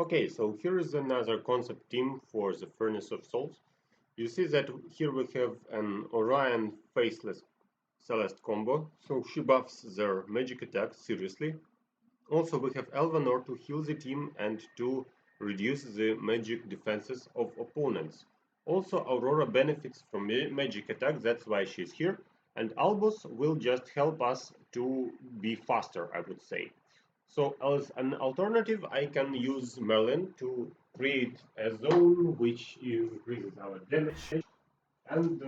Okay, so here is another concept team for the Furnace of Souls. You see that here we have an Orion Faceless Celeste combo, so she buffs their magic attack seriously. Also we have Elvanor to heal the team and to reduce the magic defenses of opponents. Also Aurora benefits from magic attack, that's why she's here. And Albus will just help us to be faster, I would say. So as an alternative, I can use Merlin to create a zone which increases our damage, and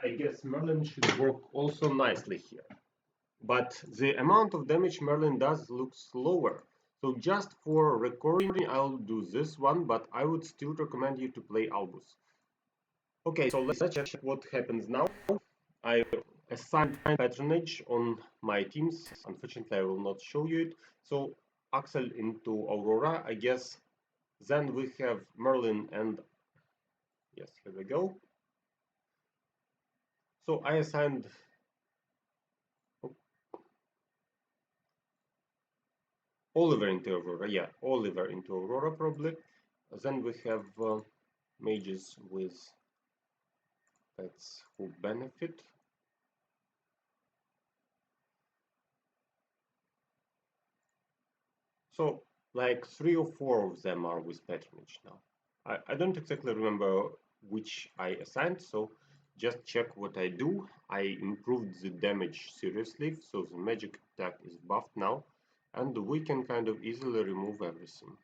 I guess Merlin should work also nicely here. But the amount of damage Merlin does looks lower. So just for recording, I'll do this one, but I would still recommend you to play Albus. Okay, so let's check what happens now. I assigned patronage on my teams. Unfortunately, I will not show you it. So Axel into Aurora, I guess. Then we have Merlin and yes, here we go. So I assigned Oliver into Aurora. Yeah, Oliver into Aurora probably. Then we have mages with pets who benefit. So like 3 or 4 of them are with patronage now. I don't exactly remember which I assigned, so just check what I do. I improved the damage seriously, so the magic attack is buffed now, and we can kind of easily remove everything.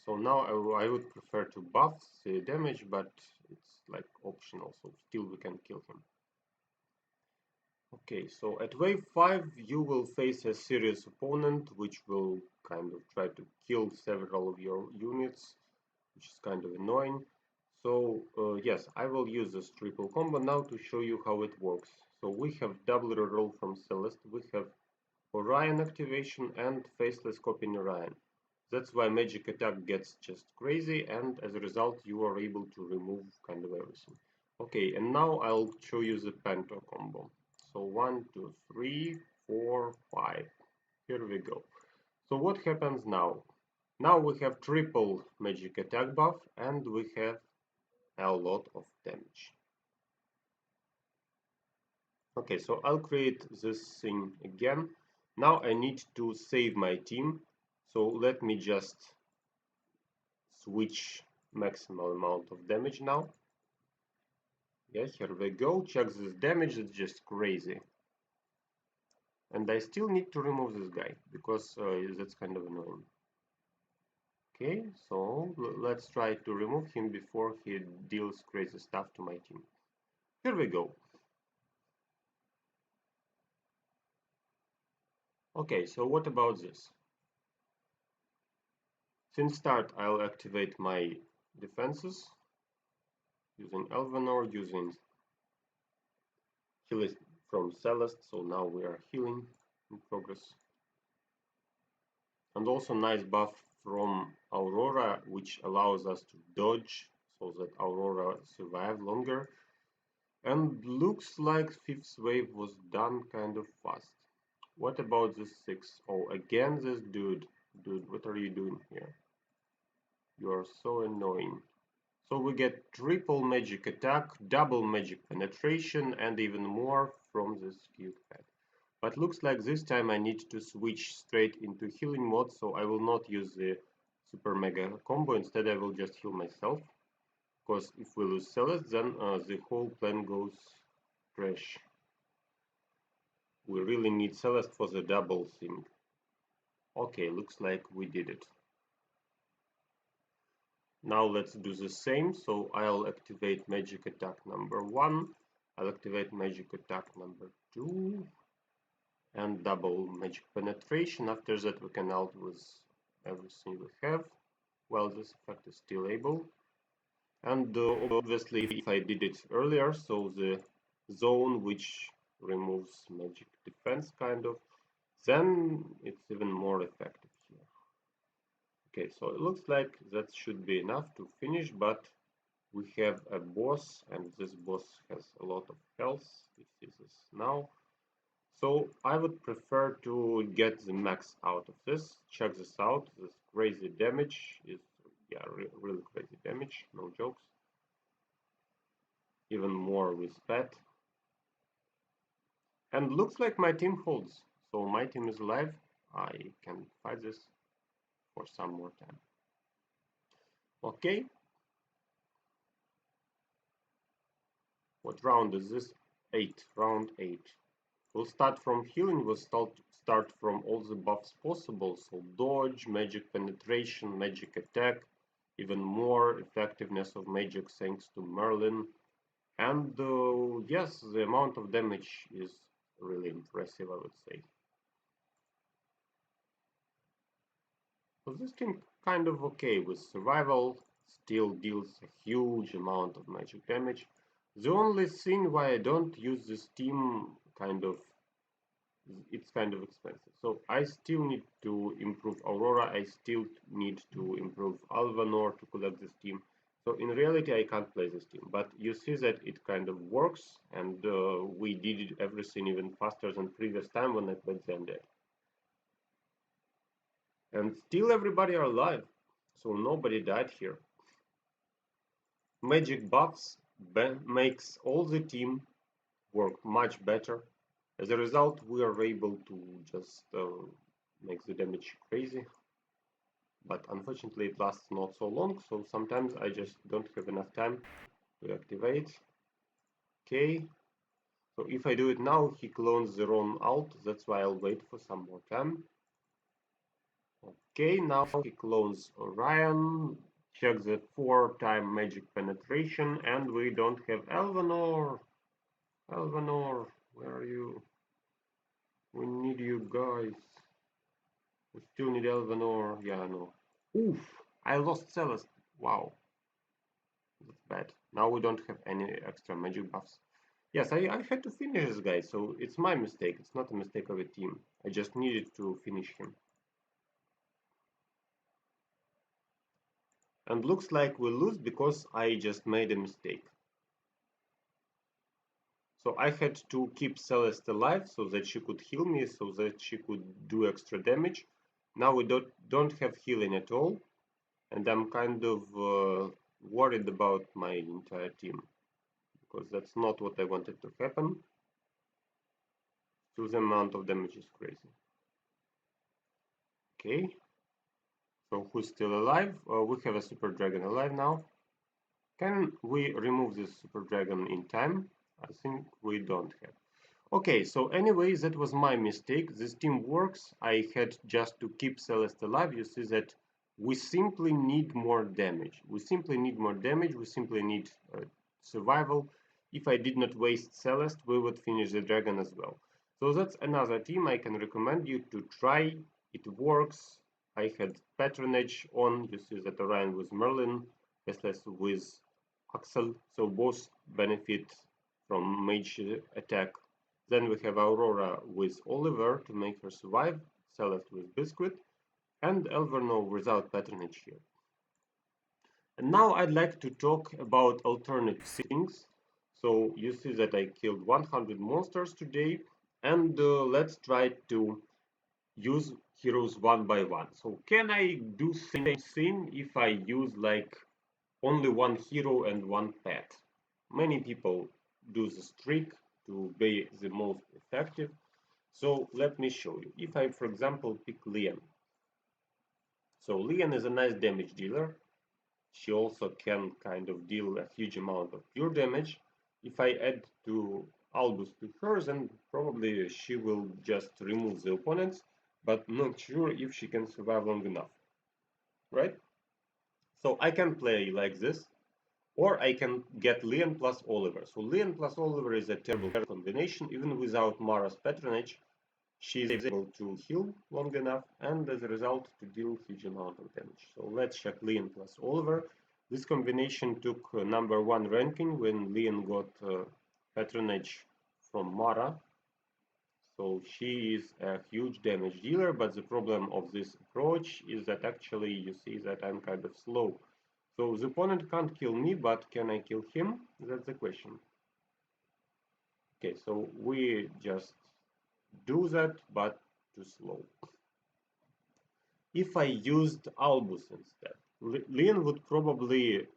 So now I would prefer to buff the damage, but it's like optional, so still we can kill him. Okay, so at wave 5 you will face a serious opponent which will kind of try to kill several of your units, which is kind of annoying. So yes, I will use this triple combo now to show you how it works. So we have double reroll from Celeste, we have Orion activation and Faceless copy in Orion. That's why magic attack gets just crazy, and as a result you are able to remove kind of everything. Okay, and now I'll show you the Pento combo. So 1, 2, 3, 4, 5. Here we go. So what happens now? Now we have triple magic attack buff and we have a lot of damage. Okay, so I'll create this thing again. Now I need to save my team. So let me just switch maximal amount of damage now. Yes, here we go. Check this damage, it's just crazy. And I still need to remove this guy, because that's kind of annoying. Okay, so let's try to remove him before he deals crazy stuff to my team. Here we go. Okay, so what about this? Since start, I'll activate my defenses using Elvanor, using healing from Celeste, so now we are healing in progress. And also nice buff from Aurora, which allows us to dodge so that Aurora survive longer. And looks like 5th wave was done kind of fast. What about this 6th? Oh, again this dude. Dude, what are you doing here? You are so annoying. So we get triple magic attack, double magic penetration, and even more from this cute pet. But looks like this time I need to switch straight into healing mode, so I will not use the super mega combo. Instead I will just heal myself. Because if we lose Celeste, then the whole plan goes trash. We really need Celeste for the double thing. Okay, looks like we did it. Now let's do the same. So I'll activate magic attack number 1. I'll activate magic attack number 2. And double magic penetration. After that we can out with everything we have. Well, this effect is still able. And obviously if I did it earlier, so the zone which removes magic defense kind of, then it's even more effective here. Okay, so it looks like that should be enough to finish, but we have a boss, and this boss has a lot of health. We see this now. So I would prefer to get the max out of this. Check this out. This crazy damage is, yeah, really crazy damage. No jokes. Even more with pet. And looks like my team holds. So my team is alive. I can fight this for some more time. Okay. What round is this? 8. Round 8. We'll start from healing. We'll start from all the buffs possible. So dodge, magic penetration, magic attack, even more effectiveness of magic thanks to Merlin. And yes, the amount of damage is really impressive, I would say. So this team kind of okay with survival, still deals a huge amount of magic damage. The only thing why I don't use this team it's kind of expensive. So I still need to improve Aurora, I still need to improve Alvanor to collect this team. So in reality I can't play this team, but you see that it kind of works, and we did everything even faster than previous time when I played the Undead. And still everybody are alive, so nobody died here. Magic buffs makes all the team work much better. As a result, we are able to just make the damage crazy. But unfortunately, it lasts not so long, so sometimes I just don't have enough time to activate. Okay, so if I do it now, he clones the wrong ult, that's why I'll wait for some more time. Okay, now he clones Orion, check the 4-time magic penetration, and we don't have Elvanor. Elvanor, where are you? We need you guys. We still need Elvanor. Yeah, no. Oof! I lost Celeste. Wow. That's bad. Now we don't have any extra magic buffs. Yes, I had to finish this guy, so it's my mistake. It's not a mistake of a team. I just needed to finish him. And looks like we lose because I just made a mistake. So I had to keep Celeste alive so that she could heal me, so that she could do extra damage. Now we don't have healing at all, and I'm kind of worried about my entire team, because that's not what I wanted to happen. So the amount of damage is crazy. Okay, so who's still alive? We have a super dragon alive now. Can we remove this super dragon in time? I think we don't have. Okay, so anyways, that was my mistake. This team works. I had just to keep Celeste alive. You see that we simply need more damage. We simply need more damage. We simply need survival. If I did not waste Celeste, we would finish the dragon as well. So that's another team I can recommend you to try. It works. I had patronage on. You see that Orion with Merlin, Restless with Axel. So both benefit from mage attack. Then we have Aurora with Oliver to make her survive, Celeste with Biscuit, and Elverno without patronage here. And now I'd like to talk about alternate things. So you see that I killed 100 monsters today, and let's try to use heroes one by one. So can I do same thing if I use like only one hero and one pet? Many people do this trick to be the most effective. So let me show you. If I, for example, pick Lian. So Lian is a nice damage dealer. She also can kind of deal a huge amount of pure damage. If I add to Albus to her, then probably she will just remove the opponents, but not sure if she can survive long enough, right? So I can play like this, or I can get Lian plus Oliver. So Lian plus Oliver is a terrible combination. Even without Mara's patronage, she is able to heal long enough, and as a result to deal huge amount of damage. So let's check Lian plus Oliver. This combination took number 1 ranking when Lian got patronage from Mara. So she is a huge damage dealer, but the problem of this approach is that actually you see that I'm kind of slow. So the opponent can't kill me, but can I kill him? That's the question. Okay, so we just do that, but too slow. If I used Albus instead, Leon would probably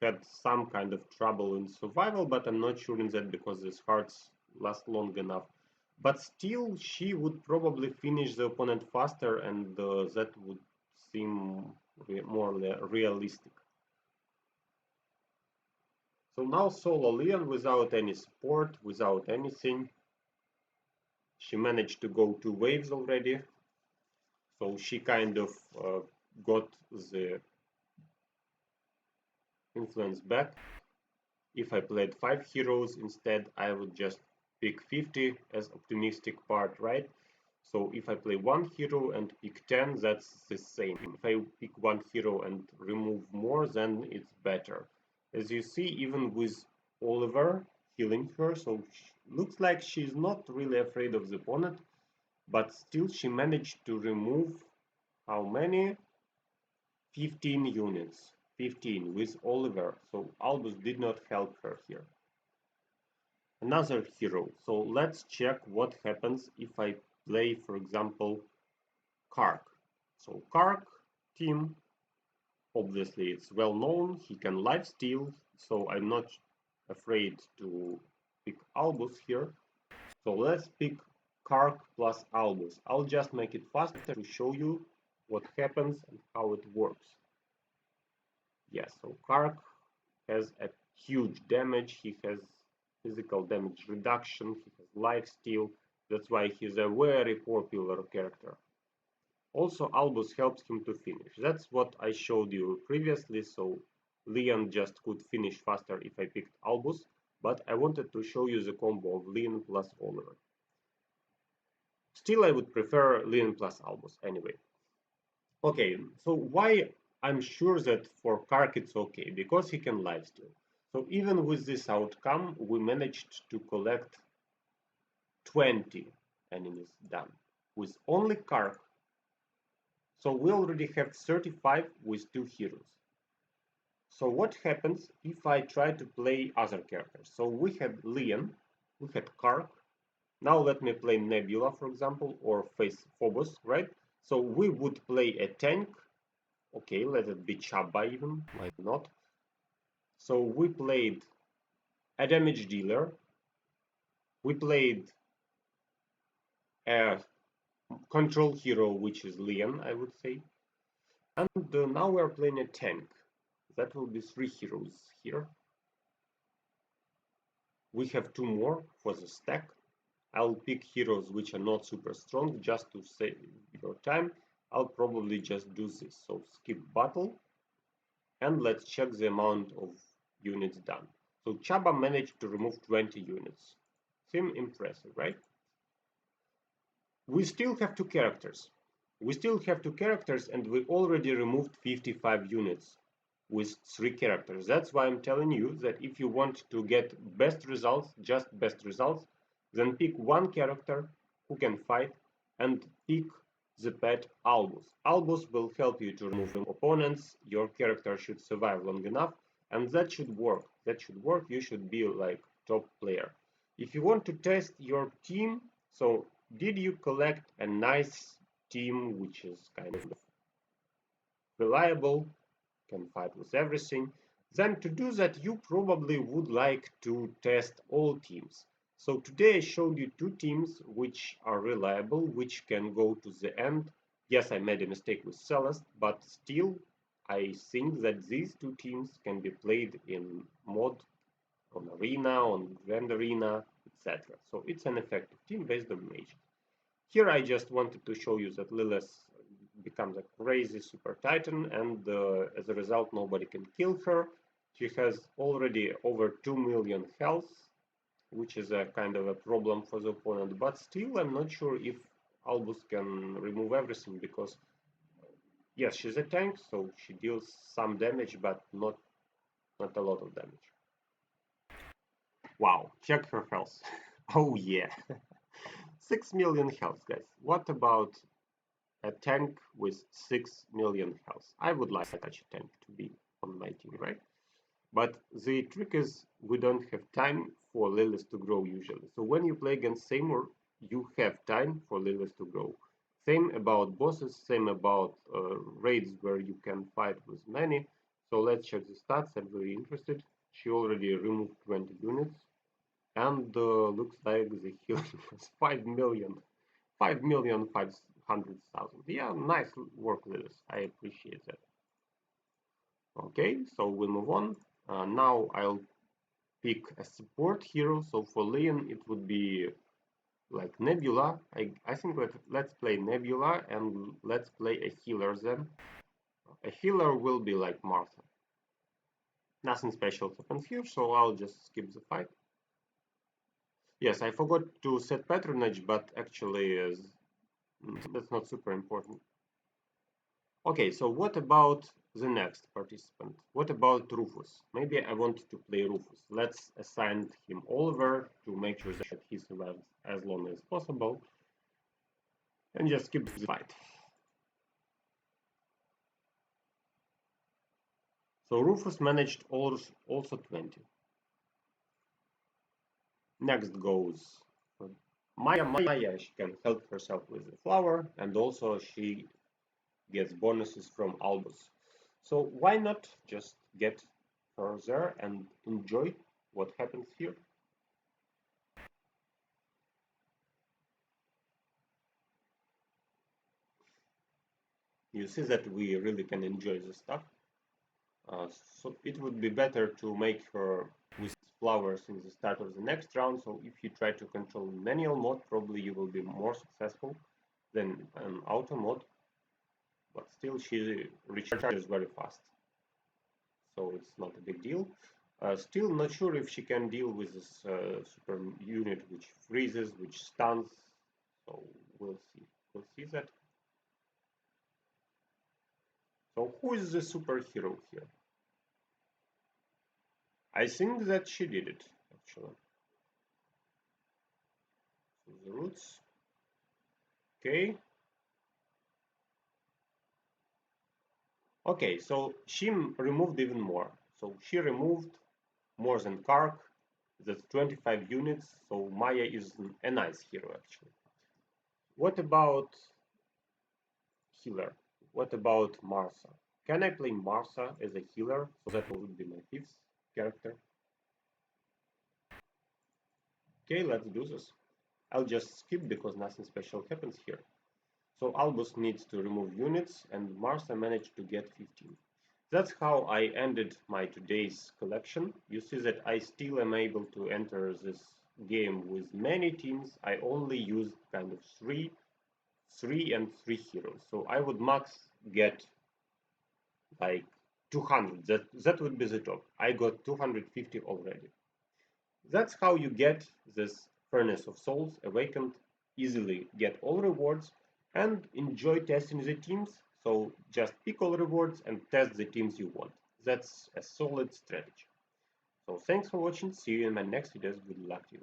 had some kind of trouble in survival, but I'm not sure in that because these hearts last long enough. But still, she would probably finish the opponent faster, and that would seem more realistic. So now solo Leon without any support, without anything. She managed to go 2 waves already. So she kind of got the influence back. If I played 5 heroes instead, I would just pick 50 as optimistic part, right? So if I play 1 hero and pick 10, that's the same. If I pick 1 hero and remove more, then it's better. As you see, even with Oliver healing her, so looks like she's not really afraid of the opponent, but still she managed to remove how many? 15 units. 15 with Oliver, so Albus did not help her here. Another hero, so let's check what happens if I play, for example, Kark. So Kark team, obviously it's well known, he can lifesteal, so I'm not afraid to pick Albus here. So let's pick Kark plus Albus. I'll just make it faster to show you what happens and how it works. Yes, so Kark has a huge damage, he has physical damage reduction, he has lifesteal, that's why he's a very popular character. Also, Albus helps him to finish. That's what I showed you previously, so Leon just could finish faster if I picked Albus, but I wanted to show you the combo of Leon plus Oliver. Still, I would prefer Leon plus Albus anyway. Okay, so why I'm sure that for Kark it's okay, because he can lifesteal. So even with this outcome, we managed to collect 20 enemies done with only Kark. So we already have 35 with 2 heroes. So what happens if I try to play other characters? So we had Leon, we had Kark. Now let me play Nebula, for example, or face Phobos, right? So we would play a tank. Okay, let it be Chaba even, why not? So we played a damage dealer. We played a control hero, which is Leon, I would say. And now we're playing a tank. That will be 3 heroes here. We have 2 more for the stack. I'll pick heroes which are not super strong just to save your time. I'll probably just do this. So skip battle. And let's check the amount of units done. So Chaba managed to remove 20 units. Seem impressive, right? We still have 2 characters. And we already removed 55 units with 3 characters. That's why I'm telling you that if you want to get best results, just best results, then pick 1 character who can fight and pick the pet Albus. Albus will help you to remove opponents, your character should survive long enough, and that should work. You should be like top player. If you want to test your team, so did you collect a nice team which is kind of reliable, can fight with everything, then to do that you probably would like to test all teams. So today I showed you 2 teams which are reliable, which can go to the end. Yes, I made a mistake with Celeste, but still I think that these 2 teams can be played in mod, on arena, on grand arena, etc. So it's an effective team based on mage. Here I just wanted to show you that Lilith becomes a crazy super titan, and as a result nobody can kill her. She has already over 2 million health, which is a kind of a problem for the opponent, but still I'm not sure if Albus can remove everything, because yes, she's a tank, so she deals some damage, but not a lot of damage. Wow, check her health. Oh yeah. 6 million health, guys. What about a tank with 6 million health? I would like such a tank to be on my team, right? But the trick is we don't have time for Lilith to grow usually. So when you play against Seymour, you have time for levels to grow. Same about bosses, same about raids where you can fight with many. So let's check the stats. I'm very interested. She already removed 20 units, and looks like the healing was 5 million. 5,500,000. Yeah, nice work, Lewis. I appreciate that. Okay, so we'll move on. Now I'll pick a support hero. So for Leon, it would be like Nebula. I think let's play Nebula and let's play a healer then. A healer will be like Martha. Nothing special happens here, so I'll just skip the fight. Yes, I forgot to set patronage, but actually that's not super important. Okay, so what about the next participant? What about Rufus? Maybe I want to play Rufus. Let's assign him Oliver to make sure that he survives as long as possible. And just skip the fight. So Rufus managed also 20. Next goes Maya. Maya, she can help herself with the flower, and also she gets bonuses from Albus. So why not just get her there and enjoy what happens here? You see that we really can enjoy the stuff. So it would be better to make her with flowers in the start of the next round. So if you try to control manual mode, probably you will be more successful than an auto mode. But still, she recharges very fast, so it's not a big deal. Still not sure if she can deal with this super unit which freezes, which stuns. So we'll see. We'll see that. So who is the superhero here? I think that she did it, actually. So the roots. Okay. Okay, so she removed even more. So she removed more than Kark. That's 25 units. So Maya is a nice hero, actually. What about healer? What about Martha? Can I play Martha as a healer? So that would be my fifth character. Okay, let's do this. I'll just skip because nothing special happens here. So Albus needs to remove units and Martha managed to get 15. That's how I ended my today's collection. You see that I still am able to enter this game with many teams. I only used kind of three and three heroes. So I would max get like 200. That would be the top. I got 250 already. That's how you get this Furnace of Souls awakened, easily get all rewards, and enjoy testing the teams. So just pick all rewards and test the teams you want. That's a solid strategy. So thanks for watching. See you in my next videos. Good luck to you.